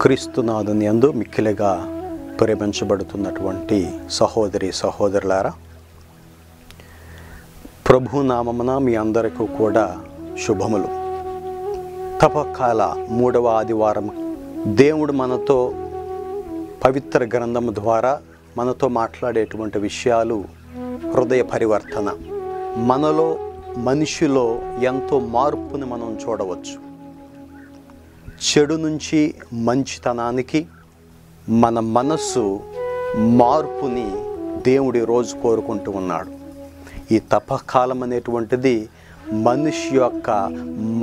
క్రీస్తునాథుని యందు మిక్కిలిగా ప్రేమించబడుతున్నటువంటి సహోదరి సహోదరులారా, ప్రభునామమున మీ అందరికీ కూడా శుభములు. తపకాల 3వ ఆదివారం దేవుడు మనతో పవిత్ర గ్రంథము ద్వారా మనతో మాట్లాడేటువంటి విషయాలు హృదయ పరివర్తన. మనలో మనిషిలో ఎంతో మార్పుని మనం చూడవచ్చు. చెడు నుంచి మంచితనానికి మన మనస్సు మార్పుని దేవుడి రోజు కోరుకుంటూ ఉన్నాడు. ఈ తపకాలం అనేటువంటిది మనిషి యొక్క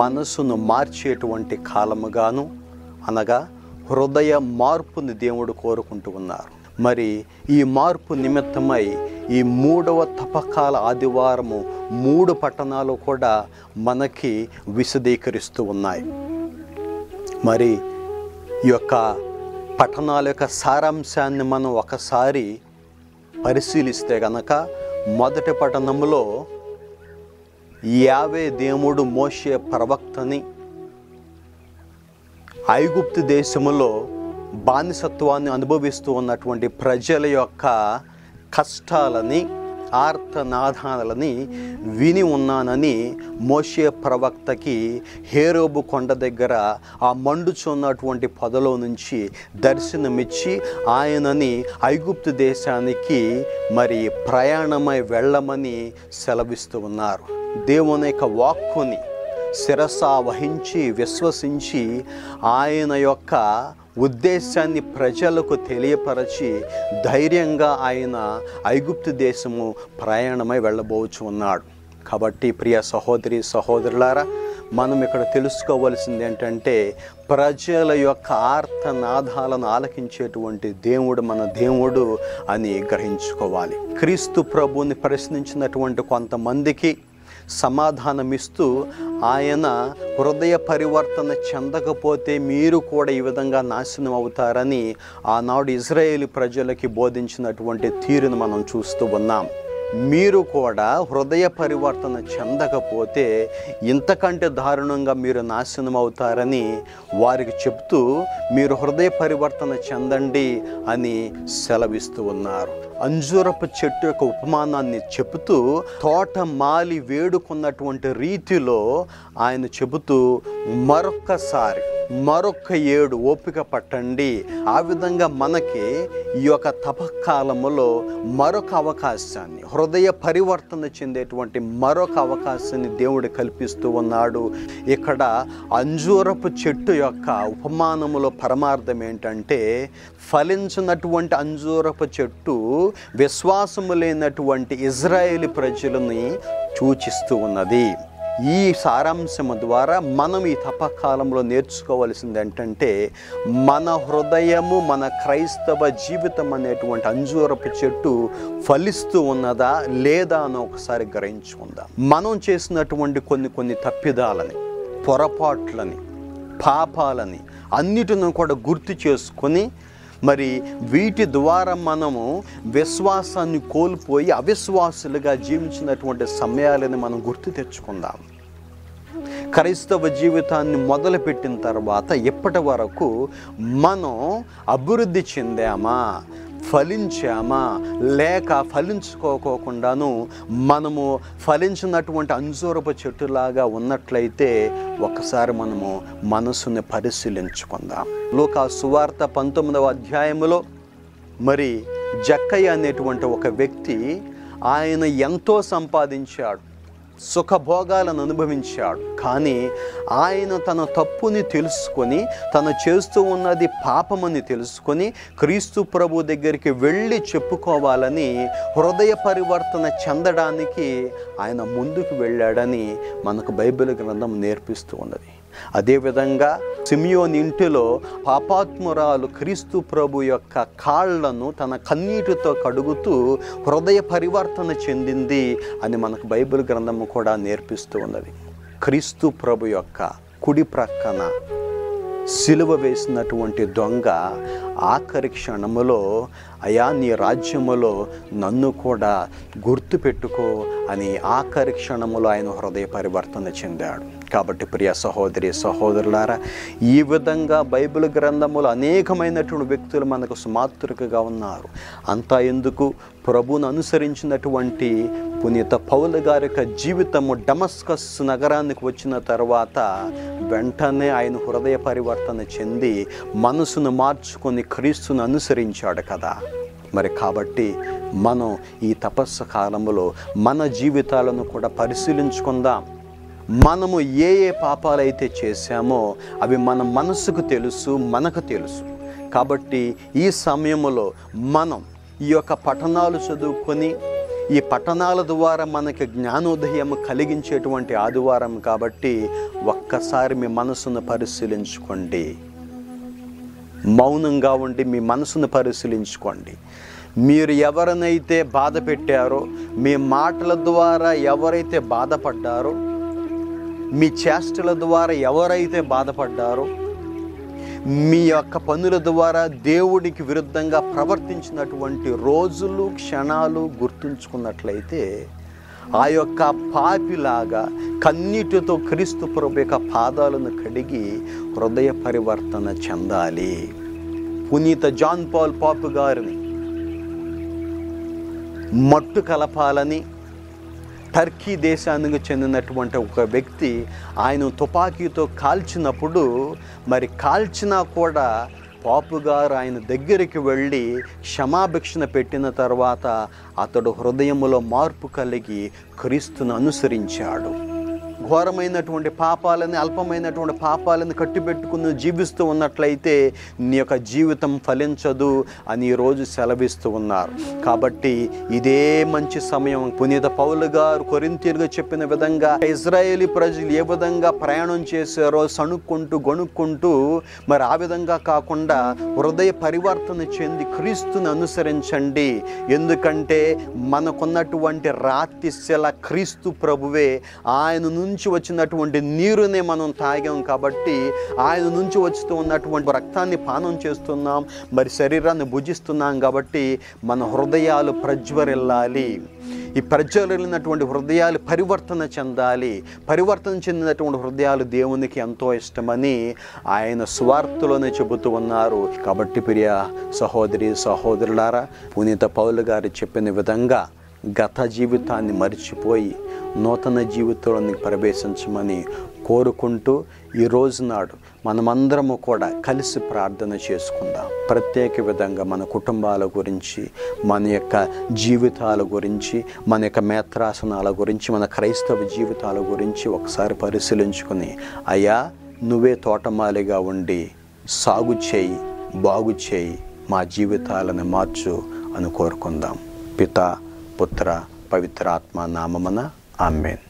మనసును మార్చేటువంటి కాలముగాను, అనగా హృదయ మార్పుని దేవుడు కోరుకుంటూ ఉన్నారు. మరి ఈ మార్పు నిమిత్తమై ఈ 3వ తపకాల ఆదివారము 3 పట్టణాలు కూడా మనకి విశదీకరిస్తూ ఉన్నాయి. మరి ఈ యొక్క పట్టణాల యొక్క సారాంశాన్ని మనం ఒకసారి పరిశీలిస్తే గనక, మొదటి పట్టణంలో యావే దేవుడు మోషే ప్రవక్తని ఐగుప్తు దేశములో బానిసత్వాన్ని అనుభవిస్తూ ఉన్నటువంటి ప్రజల యొక్క కష్టాలని, ఆర్తనాదాలని విని ఉన్నానని మోషే ప్రవక్తకి హేరోబు కొండ దగ్గర ఆ మండుచున్నటువంటి పొదలో నుంచి దర్శనమిచ్చి ఆయనని ఐగుప్తు దేశానికి మరి ప్రయాణమై వెళ్ళమని సెలవిస్తూ ఉన్నారు. దేవుని యొక్క వాక్కుని శిరస వహించి విశ్వసించి ఆయన యొక్క ఉద్దేశాన్ని ప్రజలకు తెలియపరచి ధైర్యంగా ఆయన ఐగుప్తు దేశము ప్రయాణమై వెళ్ళబోచు ఉన్నాడు. కాబట్టి ప్రియ సహోదరి సహోదరులారా, మనం ఇక్కడ తెలుసుకోవలసింది ఏంటంటే, ప్రజల యొక్క ఆర్తనాదాలను ఆలకించేటువంటి దేవుడు మన దేవుడు అని గ్రహించుకోవాలి. క్రీస్తు ప్రభువుని ప్రశ్నించినటువంటి కొంతమందికి సమాధానమిస్తూ ఆయన హృదయ పరివర్తన చెందకపోతే మీరు కూడా ఈ విధంగా నాశనం అవుతారని ఆనాడు ఇజ్రాయేలు ప్రజలకి బోధించినటువంటి తీరును మనం చూస్తూ ఉన్నాం. మీరు కూడా హృదయ పరివర్తన చెందకపోతే ఇంతకంటే దారుణంగా మీరు నాశనం అవుతారని వారికి చెప్తూ, మీరు హృదయ పరివర్తన చెందండి అని సెలవిస్తూ ఉన్నారు. అంజూరపు చెట్టు యొక్క ఉపమానాన్ని చెబుతూ తోట మాలి వేడుకున్నటువంటి రీతిలో ఆయన చెబుతూ మరొక్క 7 ఓపిక పట్టండి. ఆ విధంగా మనకి ఈ యొక్క తపకాలములో మరొక అవకాశాన్ని, హృదయ పరివర్తన చెందేటువంటి మరొక అవకాశాన్ని దేవుడు కల్పిస్తూ ఉన్నాడు. ఇక్కడ అంజూరపు చెట్టు యొక్క ఉపమానములో పరమార్థం ఏంటంటే, ఫలించినటువంటి అంజూరపు చెట్టు విశ్వాసము లేనటువంటి ఇజ్రాయేలు ప్రజలని సూచిస్తూ ఉన్నది. ఈ సారాంశము ద్వారా మనం ఈ తపకాలంలో నేర్చుకోవాల్సింది ఏంటంటే, మన హృదయము, మన క్రైస్తవ జీవితం అనేటువంటి అంజూరపు చెట్టు ఫలిస్తూ ఉన్నదా లేదా అని ఒకసారి గ్రహించుకుందాం. మనం చేసినటువంటి కొన్ని తప్పిదాలని, పొరపాట్లని, పాపాలని అన్నిటిని కూడా గుర్తు చేసుకొని మరి వీటి ద్వారా మనము విశ్వాసాన్ని కోల్పోయి అవిశ్వాసులుగా జీవించినటువంటి సమయాలని మనం గుర్తు తెచ్చుకుందాం. క్రైస్తవ జీవితాన్ని మొదలుపెట్టిన తర్వాత ఇప్పటి వరకు మనం అభివృద్ధి చెందామా, ఫలించామా, లేక ఫలించుకోకుండాను మనము ఫలించినటువంటి అంజూరపు చెట్టులాగా ఉన్నట్లయితే ఒకసారి మనము మనసుని పరిశీలించుకుందాం. లూకా సువార్త 19వ అధ్యాయములో మరి జక్కయ్య అనేటువంటి ఒక వ్యక్తి, ఆయన ఎంతో సంపాదించాడు, సుఖభోగాలను అనుభవించాడు. కానీ ఆయన తన తప్పుని తెలుసుకొని, తను చేస్తూ ఉన్నది పాపమని తెలుసుకొని క్రీస్తు ప్రభు దగ్గరికి వెళ్ళి చెప్పుకోవాలని, హృదయ పరివర్తన చెందడానికి ఆయన ముందుకు వెళ్ళాడని మనకు బైబిల్ గ్రంథం నేర్పిస్తూ ఉన్నది. అదేవిధంగా సిమియోన్ ఇంటిలో పాపాత్మురాలు క్రీస్తు ప్రభు యొక్క కాళ్లను తన కన్నీటితో కడుగుతూ హృదయ పరివర్తన చెందింది అని మనకు బైబిల్ గ్రంథము కూడా నేర్పిస్తూ ఉన్నది. క్రీస్తు ప్రభు యొక్క కుడి ప్రక్కన సిలువ వేసినటువంటి దొంగ ఆఖరి క్షణములో, అయా నీ రాజ్యములో నన్ను కూడా గుర్తుపెట్టుకో అని ఆఖరి క్షణములో ఆయన హృదయ పరివర్తన చెందాడు. కాబట్టి ప్రియ సహోదరి సహోదరులారా, ఈ విధంగా బైబిల్ గ్రంథములు అనేకమైనటువంటి వ్యక్తులు మనకు సుమాతృకగా ఉన్నారు. అంతా ఎందుకు, ప్రభువును అనుసరించినటువంటి పునీత పౌలు గారి యొక్క జీవితము డమస్కస్ నగరానికి వచ్చిన తర్వాత వెంటనే ఆయన హృదయ పరివర్తన చెంది మనసును మార్చుకొని క్రీస్తును అనుసరించాడు కదా. మరి కాబట్టి మనం ఈ తపస్సు కాలంలో మన జీవితాలను కూడా పరిశీలించుకుందాం. మనము ఏ పాపాలైతే చేశామో అవి మన మనసుకు తెలుసు, మనకు తెలుసు. కాబట్టి ఈ సమయంలో మనం ఈ యొక్క పఠనాలు చదువుకొని, ఈ పఠనాల ద్వారా మనకి జ్ఞానోదయం కలిగించేటువంటి ఆదివారం కాబట్టి ఒక్కసారి మీ మనసును పరిశీలించుకోండి. మౌనంగా ఉండి మీ మనసును పరిశీలించుకోండి. మీరు ఎవరినైతే బాధ పెట్టారో, మీ మాటల ద్వారా ఎవరైతే బాధపడ్డారో, మీ చేష్టల ద్వారా ఎవరైతే బాధపడ్డారో, మీ యొక్క పనుల ద్వారా దేవుడికి విరుద్ధంగా ప్రవర్తించినటువంటి రోజులు క్షణాలు గుర్తుంచుకున్నట్లయితే ఆ యొక్క పాపిలాగా కన్నీటితో క్రీస్తు ప్రభు యొక్క పాదాలను కడిగి హృదయ పరివర్తన చెందాలి. పునీత జాన్ పాల్ పాపు గారిని మట్టు కలపాలని టర్కీ దేశానికి చెందినటువంటి ఒక వ్యక్తి ఆయన తుపాకీతో కాల్చినప్పుడు, మరి కాల్చినా కూడా పాపు గారు ఆయన దగ్గరికి వెళ్ళి క్షమాభిక్షణ పెట్టిన తర్వాత అతడు హృదయములో మార్పు కలిగి క్రీస్తును అనుసరించాడు. ఘోరమైనటువంటి పాపాలని, అల్పమైనటువంటి పాపాలను కట్టిపెట్టుకుని జీవిస్తూ ఉన్నట్లయితే నీ యొక్క జీవితం ఫలించదు అని ఈరోజు సెలవిస్తూ ఉన్నారు. కాబట్టి ఇదే మంచి సమయం. పునీత పౌలు గారు కొరింథీయులకు చెప్పిన విధంగా ఇజ్రాయేలీ ప్రజలు ఏ విధంగా ప్రయాణం చేశారో సణుక్కుంటూ గొణుక్కుంటూ, మరి ఆ విధంగా కాకుండా హృదయ పరివర్తన చెంది క్రీస్తుని అనుసరించండి. ఎందుకంటే మనకున్నటువంటి రాతి శిల క్రీస్తు ప్రభువే. ఆయన నుంచి వచ్చినటువంటి నీరునే మనం తాగాం కాబట్టి, ఆయన నుంచి వస్తూ ఉన్నటువంటి రక్తాన్ని పానం చేస్తున్నాం, మరి శరీరాన్ని భుజిస్తున్నాం కాబట్టి మన హృదయాలు ప్రజ్వరిల్లాలి. ఈ ప్రజ్వరిల్లినటువంటి హృదయాలు పరివర్తన చెందాలి. పరివర్తన చెందినటువంటి హృదయాలు దేవునికి ఎంతో ఇష్టమని ఆయన స్వార్థలోనే చెబుతూ ఉన్నారు. కాబట్టి ప్రియ సహోదరి సహోదరులారా, పునీత పౌలు గారు చెప్పిన విధంగా గత జీవితాన్ని మరిచిపోయి నూతన జీవితంలోని ప్రవేశించమని కోరుకుంటూ ఈ రోజు నాడు మనమందరము కూడా కలిసి ప్రార్థన చేసుకుందాం. ప్రత్యేక విధంగా మన కుటుంబాల గురించి, మన యొక్క జీవితాల గురించి, మన యొక్క మేత్రాసనాల గురించి, మన క్రైస్తవ జీవితాల గురించి ఒకసారి పరిశీలించుకుని, అయ్యా నువ్వే తోటమాలిగా ఉండి సాగు చేయి, బాగు చేయి, మా జీవితాలను మార్చు అని కోరుకుందాం. పిత, పుత్ర, పవిత్రాత్మ నామమున ఆమేన్.